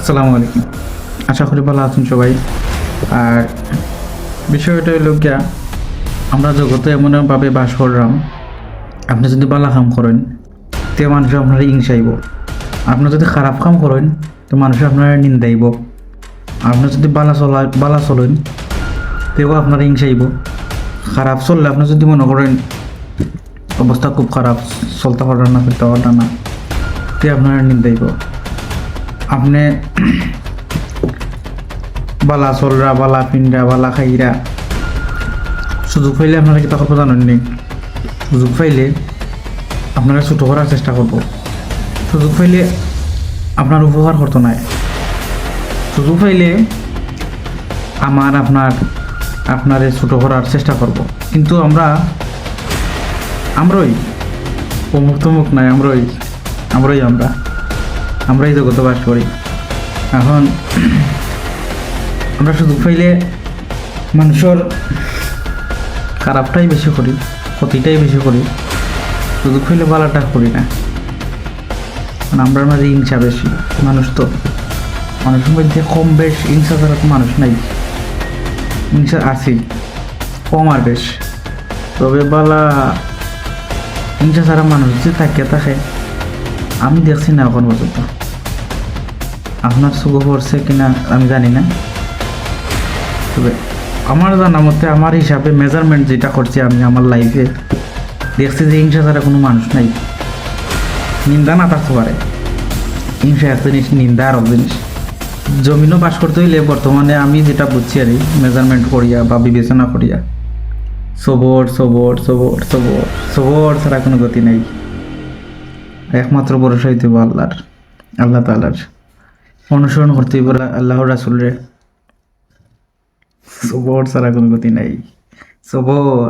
আসসালামু আলাইকুম। আশা করি ভালো আছেন সবাই। আর বিষয়টা হইল গিয়া, আমরা জগতে এমনভাবে বাস করলাম, আপনি যদি বালা কাম করেন তে মানুষ আপনার হিংসাইব, আপনি যদি খারাপ কাম করেন তো মানুষ আপনার নিন্দাইব, আপনি যদি বালা চলেন তেও আপনার হিংসাইব, খারাপ চললে আপনি যদি মনে করেন অবস্থা খুব খারাপ, চলতে পারেন না, ফিরতে পারেন না, তে আপনার নিন্দাইব। আপনি বালা চলরা, বালা পিন্ডা, বালা খাইরা, সুযোগ পাইলে আপনারা কি তখন জানেন নেই, সুযোগ পাইলে আপনারা ছোটো করার চেষ্টা করব, সুযোগ পাইলে আপনার উপকার করতো নাই, সুযোগ পাইলে আপনারে ছোটো করার চেষ্টা করব। কিন্তু আমরাই অমুক তমুক নাই, আমরাই জগতে বাস করি। এখন আমরা সুযোগ পাইলে মানুষের খারাপটাই বেশি করি, ক্ষতিটাই বেশি করি, সুযোগ পাইলে ভালোটা করি না। আমরার মাঝে হিংসা বেশি, মানুষের মধ্যে কম বেশ হিংসা ছাড়া তো মানুষ নাই, হিংসা আছে কম আর বেশ, তবে হিংসা ছাড়া মানুষ যে থাকে আমি দেখছি না এখন পর্যন্ত। আপনার চোখে পড়ছে কিনা আমি জানি না, তবে আমার জানা মতে, আমার হিসাবে মেজারমেন্ট যেটা করছি আমি আমার লাইফে, দেখছি যে হিংসা ছাড়া কোনো মানুষ নাই। নিন্দা না থাকতে পারে, হিংসা এক জিনিস, নিন্দা আর এক জিনিস। জমিনও বাস করতে হইলে বর্তমানে আমি যেটা বুঝছি আর মেজারমেন্ট করিয়া বা বিবেচনা করিয়া, সবর সবর সবর সবর সবর ছাড়া কোনো গতি নেই। একমাত্র ভরসা হইতে হবে আল্লাহ তাআলার, অনুসরণ করতে হইব আল্লাহর রাসূলের। সবর ছাড়া কোনো গতি নাই, সবর।